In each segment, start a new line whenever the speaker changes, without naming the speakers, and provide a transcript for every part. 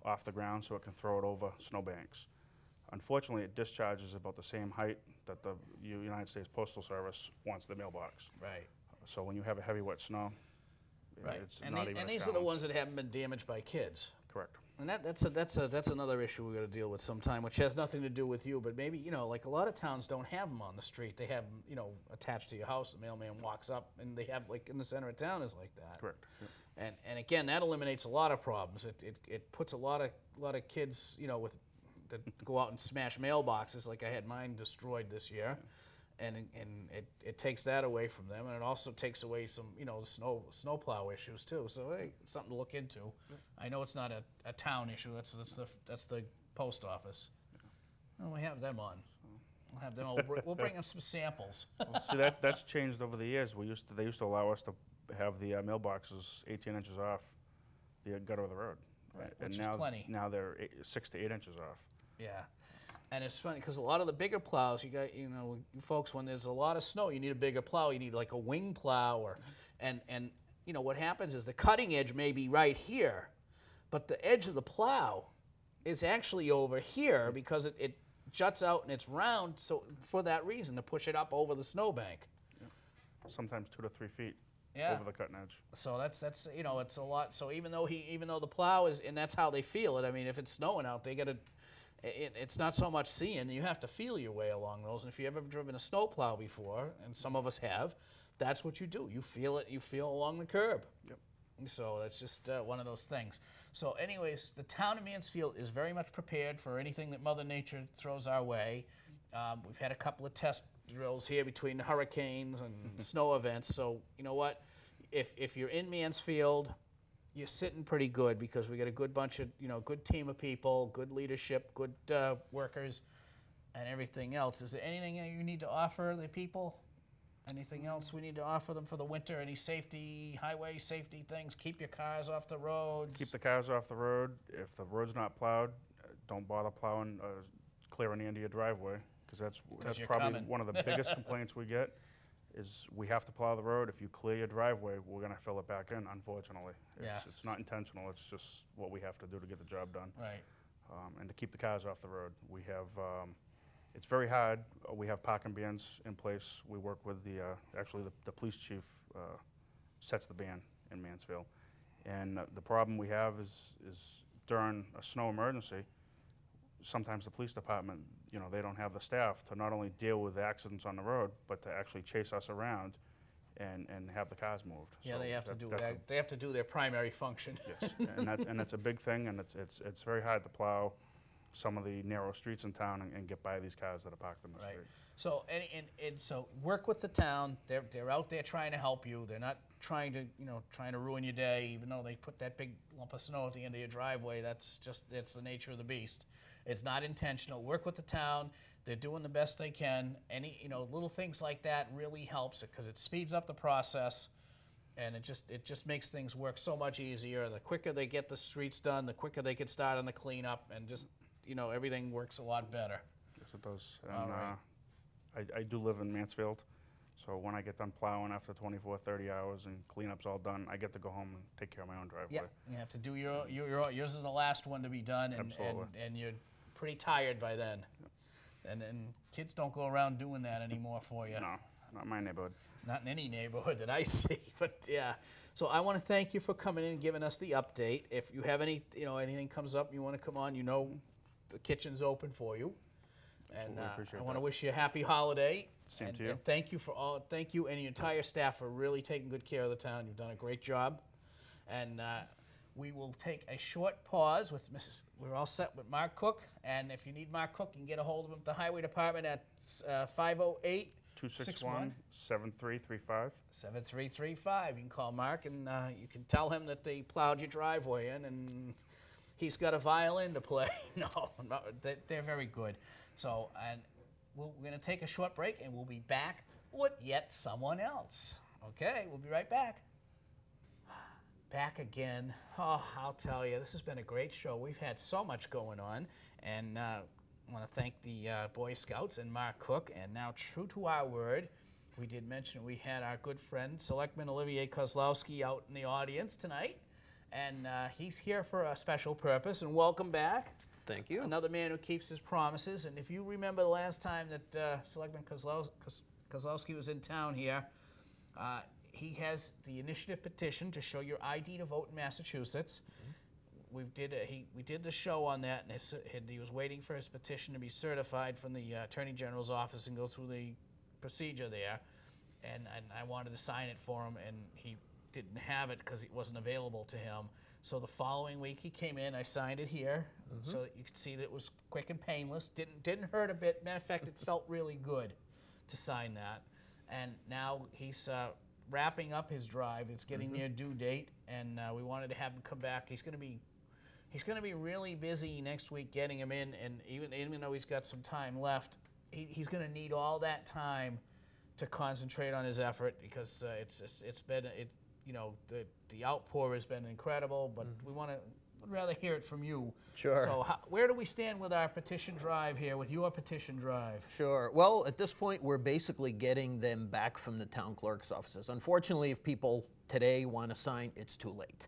off the ground so it can throw it over snowbanks. Unfortunately, it discharges about the same height that the United States Postal Service wants the mailbox.
Right.
So when you have a heavy wet snow,
Right.
it's
And,
not even a
these are the
challenge.
ones that haven't been damaged by kids.
Correct.
And that's another issue we're going to deal with sometime, which has nothing to do with you, but maybe, you know, like a lot of towns don't have them on the street. They have them, you know, attached to your house. The mailman walks up, and they have, like, in the center of town is like that.
Correct. Yep.
And again, that eliminates a lot of problems. It puts a lot of kids, you know, that go out and smash mailboxes, like I had mine destroyed this year. And it takes that away from them, and it also takes away some, you know, snowplow issues too. So hey, it's something to look into. Yeah. I know it's not a town issue. That's the post office. Well, we have them on. We'll have them. We'll bring them some samples.
Well, see, that's changed over the years. They used to allow us to have the mailboxes 18 inches off the gutter of the road.
Right,
and
which
now,
is plenty.
Now they're 6 to 8 inches off.
Yeah. And it's funny because a lot of the bigger plows, you got, you know, you folks, when there's a lot of snow, you need a bigger plow. You need like a wing plow, or, and you know what happens is the cutting edge may be right here, but the edge of the plow is actually over here because it juts out and it's round. So for that reason, to push it up over the snowbank.
Yeah. Sometimes 2 to 3 feet
yeah.
over the cutting edge.
So that's you know, it's a lot. So even though the plow is, and that's how they feel it. I mean, if it's snowing out, they got to. It's not so much seeing, you have to feel your way along those. And if you've ever driven a snowplow before, and some of us have, that's what you do. You feel it, you feel along the curb.
Yep.
So that's just one of those things. So anyways, the town of Mansfield is very much prepared for anything that Mother Nature throws our way. We've had a couple of test drills here between hurricanes and snow events. So you know what? If you're in Mansfield, you're sitting pretty good because we got a good bunch of, you know, good team of people, good leadership, good workers, and everything else. Is there anything that you need to offer the people? Anything else we need to offer them for the winter? Any safety, highway safety things? Keep your cars off the roads.
Keep the cars off the road. If the road's not plowed, don't bother plowing, clearing the end of your driveway, because that's probably one of the biggest complaints we get. Is we have to plow the road. If you clear your driveway, we're going to fill it back in, unfortunately. It's not intentional. It's just what we have to do to get the job done.
Right.
And to keep the cars off the road. We have, it's very hard. We have parking bans in place. We work with actually the police chief sets the ban in Mansfield. And the problem we have is during a snow emergency, sometimes the police department, you know, they don't have the staff to not only deal with accidents on the road, but to actually chase us around and have the cars moved.
Yeah,
so
they have to do that. They have to do their primary function.
Yes, and that's a big thing, and it's very hard to plow some of the narrow streets in town and get by these cars that are parked in the street.
So and so work with the town. They're out there trying to help you. They're not trying to ruin your day, even though they put that big lump of snow at the end of your driveway. That's the nature of the beast. It's not intentional. Work with the town. They're doing the best they can. Any, you know, little things like that really helps it because it speeds up the process, and it just makes things work so much easier. The quicker they get the streets done, the quicker they can start on the cleanup, and just, you know, everything works a lot better.
Yes, it does. And I do live in Mansfield, so when I get done plowing after 24, 30 hours and cleanup's all done, I get to go home and take care of my own driveway.
Yeah, you have to do yours is the last one to be done, and you're pretty tired by then.
Yep.
And then kids don't go around doing that anymore for you.
No, not in my neighborhood.
Not in any neighborhood that I see, but yeah. So I want to thank you for coming in and giving us the update. If you have anything comes up, you want to come on, you know, the kitchen's open for you. And I want to wish you a happy holiday.
Same to you.
And thank you and your entire staff for really taking good care of the town. You've done a great job. And we will take a short pause with Mrs. We're all set with Mark Cook. And if you need Mark Cook, you can get a hold of him at the Highway Department at 508
261 7335.
7335. You can call Mark and you can tell him that they plowed your driveway in and he's got a violin to play. No, they're very good. So, and we're going to take a short break and we'll be back with yet someone else. Okay, we'll be right back. Back again. Oh, I'll tell you, this has been a great show. We've had so much going on, and I want to thank the Boy Scouts and Mark Cook. And now, true to our word, we did mention we had our good friend, Selectman Olivier Kozlowski, out in the audience tonight. And he's here for a special purpose, and welcome back.
Thank you.
Another man who keeps his promises. And if you remember the last time that Selectman Kozlowski was in town here, he has the initiative petition to show your ID to vote in Massachusetts. We did the show on that, and he was waiting for his petition to be certified from the Attorney General's office and go through the procedure there. And I wanted to sign it for him, and he didn't have it because it wasn't available to him. So the following week he came in, I signed it here, so that you could see that it was quick and painless. Didn't hurt a bit. Matter of fact, it felt really good to sign that. And now he's wrapping up his drive. It's getting near due date, and we wanted to have him come back. He's going to be really busy next week getting him in, and even though he's got some time left, he's going to need all that time to concentrate on his effort, because it's been the outpour has been incredible, but we'd rather hear it from you.
Sure.
So where do we stand with our petition drive here, with your petition drive?
Sure. Well, at this point, we're basically getting them back from the town clerk's offices. Unfortunately, if people today want to sign, it's too late.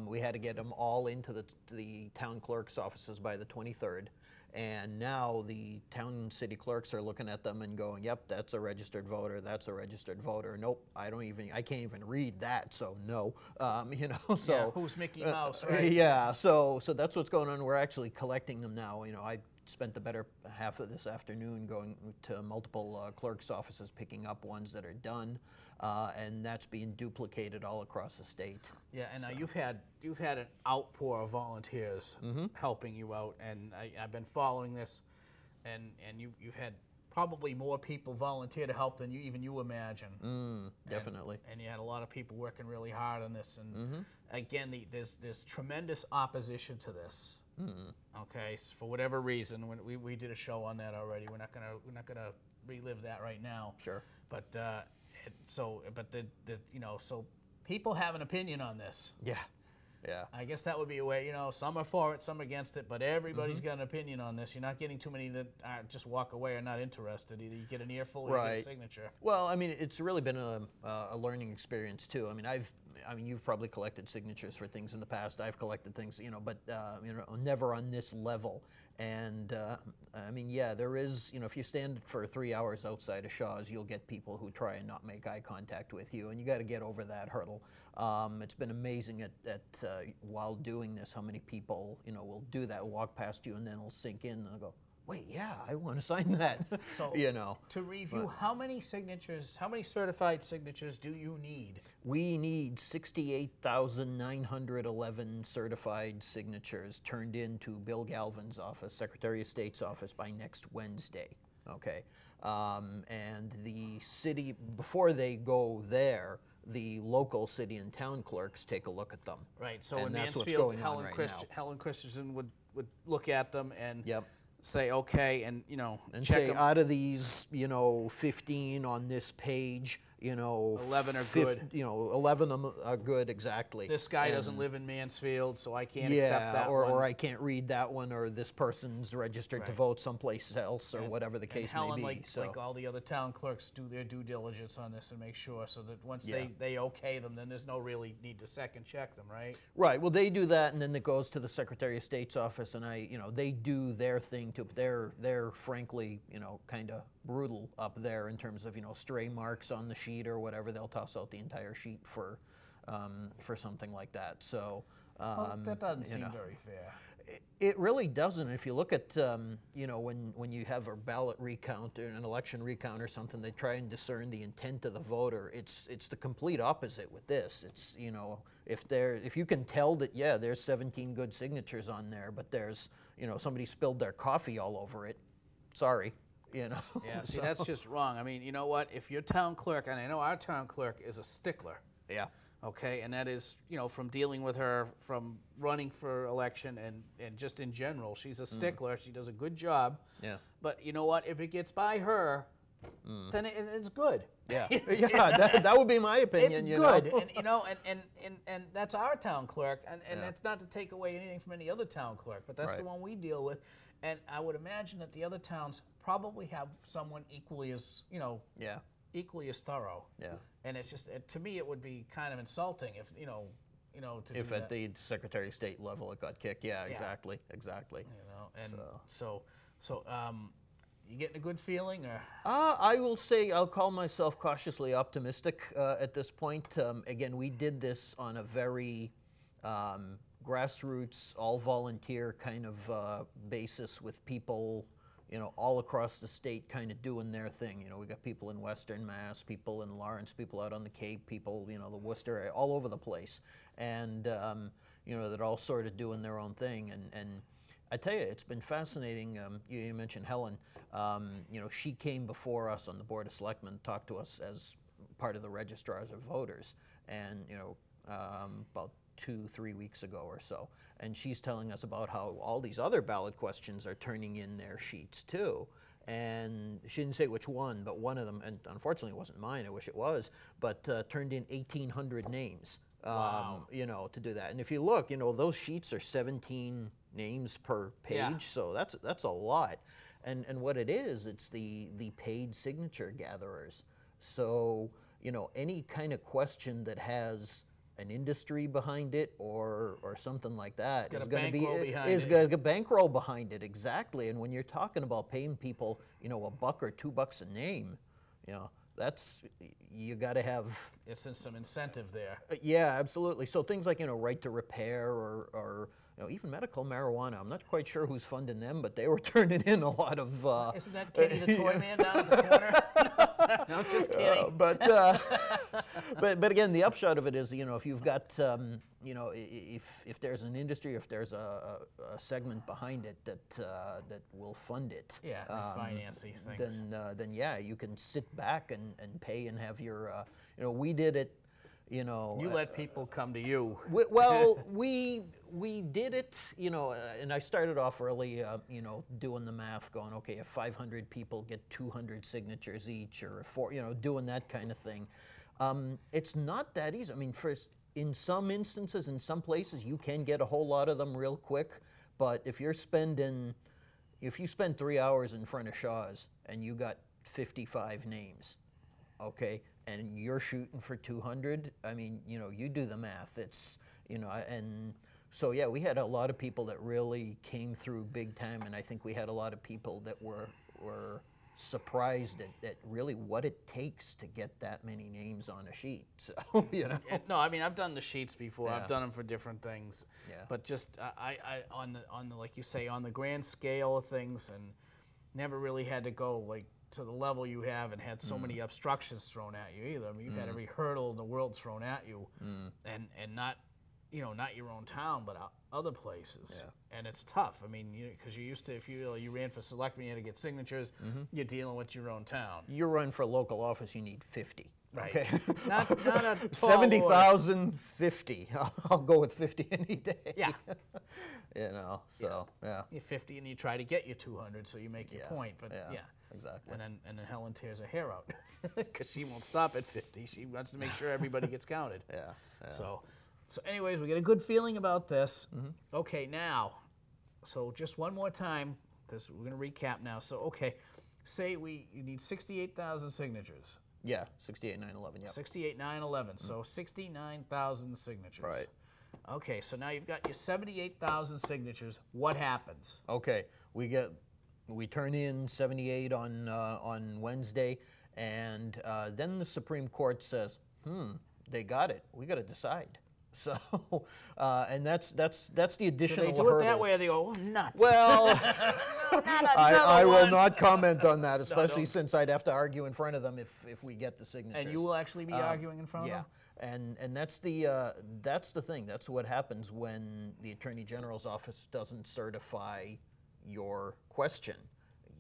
We had to get them all into the town clerk's offices by the 23rd. And now the town and city clerks are looking at them and going, yep, that's a registered voter, that's a registered voter. Nope, I can't even read that, so no. So
yeah, who's Mickey Mouse, right?
Yeah, so that's what's going on. We're actually collecting them now. I spent the better half of this afternoon going to multiple clerks' offices, picking up ones that are done, and that's being duplicated all across the state.
Yeah, and you've had an outpour of volunteers helping you out, and I've been following this, and you've had probably more people volunteer to help than you imagine.
Definitely.
And you had a lot of people working really hard on this, and again, there's tremendous opposition to this. Okay, so for whatever reason, when we did a show on that already. We're not gonna relive that right now.
Sure.
But so people have an opinion on this.
Yeah. Yeah.
I guess that would be a way, some are for it, some are against it, but everybody's got an opinion on this. You're not getting too many that just walk away or not interested. Either you get an earful or you get a signature.
Well, it's really been a learning experience too. You've probably collected signatures for things in the past. I've collected things, but never on this level. And yeah, there is, if you stand for 3 hours outside of Shaw's, you'll get people who try and not make eye contact with you, and you got to get over that hurdle. It's been amazing while doing this, how many people, will do that, walk past you, and then it'll sink in, and they'll go, wait, yeah, I want to sign that.
So, to review, how many certified signatures do you need?
We need 68,911 certified signatures turned into Bill Galvin's office, Secretary of State's office, by next Wednesday. Okay, and the city, before they go there, the local city and town clerks take a look at them.
Right. So
and
in
that's
Mansfield,
what's going on right now.
Helen Christensen would look at them and
Yep.
say okay, and
and
check
say
them.
out of these 15 on this page,
11 are good.
11 of them are good, exactly.
This guy doesn't live in Mansfield, so I can't accept that
or
one.
or I can't read that one, or this person's registered to vote someplace else, or whatever the case
Helen,
may be.
like all the other town clerks, do their due diligence on this and make sure, so that once they okay them, then there's no really need to second check them, right?
Right. Well, they do that, and then it goes to the Secretary of State's office, and they do their thing too. They're frankly, kind of brutal up there in terms of stray marks on the sheet or whatever. They'll toss out the entire sheet for something like that. So
that doesn't seem very fair.
It really doesn't. If you look at when you have a ballot recount or an election recount or something, they try and discern the intent of the voter. It's the complete opposite with this. It's if you can tell that there's 17 good signatures on there, but there's somebody spilled their coffee all over it. Sorry.
Yeah, see, that's just wrong. I mean, you know what? If your town clerk, and I know our town clerk is a stickler.
Yeah.
Okay, and that is, from dealing with her, from running for election, and just in general, she's a stickler. She does a good job.
Yeah.
But you know what? If it gets by her, then it's good.
Yeah. Yeah. That would be my opinion.
It's good, and that's our town clerk, and that's not to take away anything from any other town clerk, but that's the one we deal with. And I would imagine that the other towns probably have someone equally as equally as thorough.
Yeah.
And it's just to me it would be kind of insulting if to
If
do
at
that.
the Secretary of State level it got kicked, yeah, exactly.
And so you getting a good feeling, or
I will say I'll call myself cautiously optimistic at this point. Again, we did this on a very grassroots, all volunteer kind of basis with people, all across the state kind of doing their thing. We got people in Western Mass, people in Lawrence, people out on the Cape, people, the Worcester area, all over the place. And, that all sort of doing their own thing. And I tell you, it's been fascinating. You mentioned Helen. She came before us on the Board of Selectmen, talked to us as part of the registrars of voters, and about 2-3 weeks ago or so. And she's telling us about how all these other ballot questions are turning in their sheets too. And she didn't say which one, but one of them, and unfortunately it wasn't mine, I wish it was, but turned in 1,800 names.
Wow.
To do that. And if you look, those sheets are 17 names per page,
Yeah.
so that's a lot. And what it is, it's the paid signature gatherers. So, any kind of question that has an industry behind it or something like that
got
is
a
going to be
bankroll behind
is
it.
got a bankroll behind it, exactly. And when you're talking about paying people, $1 or $2 a name, that's, you got to have.
it's in some incentive there.
Yeah, absolutely. So things like, right to repair or even medical marijuana. I'm not quite sure who's funding them, but they were turning in a lot of.
Isn't that Kenny the toy man down at the corner? No, just kidding.
But again, the upshot of it is, if you've got, if there's an industry, if there's a segment behind it that will fund it,
Yeah, they finance these things.
then yeah, you can sit back and pay and have your, we did it,
You let people come to you.
We did it, and I started off early, doing the math, going, okay, if 500 people get 200 signatures each, or doing that kind of thing. It's not that easy. I mean, first, in some instances, in some places, you can get a whole lot of them real quick, but if you spend 3 hours in front of Shaw's and you got 55 names, okay, and you're shooting for 200, I mean, you do the math. It's, and so yeah, we had a lot of people that really came through big time, and I think we had a lot of people that were surprised at really what it takes to get that many names on a sheet. So,
No, I mean, I've done the sheets before.
Yeah.
I've done them for different things.
Yeah.
But just I on the like you say, on the grand scale of things, and never really had to go like to the level you have and had so many obstructions thrown at you either. I mean, you've had every hurdle in the world thrown at you, and not not your own town, but other places.
Yeah.
And it's tough. I mean, because you used to, if you ran for selectmen, you had to get signatures. You're dealing with your own town.
you run for local office, you need 50.
Right.
Okay.
Not a tall
70,000, 50. I'll go with 50 any day.
Yeah.
So yeah.
You're 50 and you try to get your 200, so you make your point. But yeah.
Exactly.
And then Helen tears her hair out because she won't stop at 50. She wants to make sure everybody gets counted.
Yeah.
So anyways, we get a good feeling about this. Okay, now, so just one more time, because we're going to recap now. So, okay, say you need 68,000 signatures.
Yeah, 68,911, yep.
68,911, so 69,000 signatures.
Right.
Okay, so now you've got your 78,000 signatures. What happens?
Okay, we turn in 78 on Wednesday, and then the Supreme Court says, they got it. We got to decide. So, and that's the additional
Do they do
hurdle.
it that way, or they go, oh, nuts?
Well, I will
one.
not comment on that, especially since I'd have to argue in front of them if we get the signatures.
And you will actually be arguing in front of them?
And that's the thing. That's what happens when the Attorney General's office doesn't certify your question.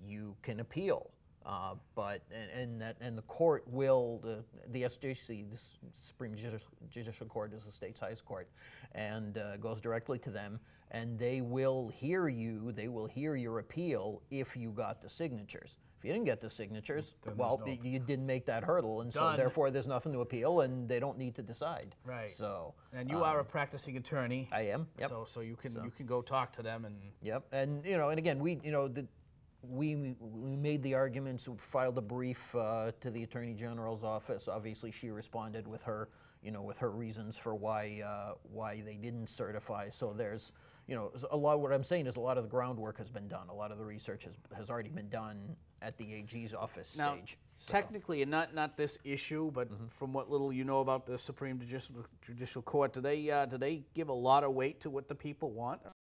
You can appeal, but the court will, the SJC, the Supreme Judicial Court, is the state's highest court, and goes directly to them, and they will hear you. They will hear your appeal if you got the signatures. If you didn't get the signatures, well, you didn't make that hurdle, and so
Done.
therefore there's nothing to appeal, and they don't need to decide.
Right.
So.
And you are a practicing attorney.
I am. Yep.
So you can go talk to them and.
Yep. And and again, we made the arguments, filed a brief to the Attorney General's office. Obviously, she responded with her with her reasons for why they didn't certify. So there's, a lot. What I'm saying is a lot of the groundwork has been done. A lot of the research has already been done at the AG's office
Now,
stage. So-
technically, and not this issue, but from what little you know about the Supreme Judicial Court, do they give a lot of weight to what the people want?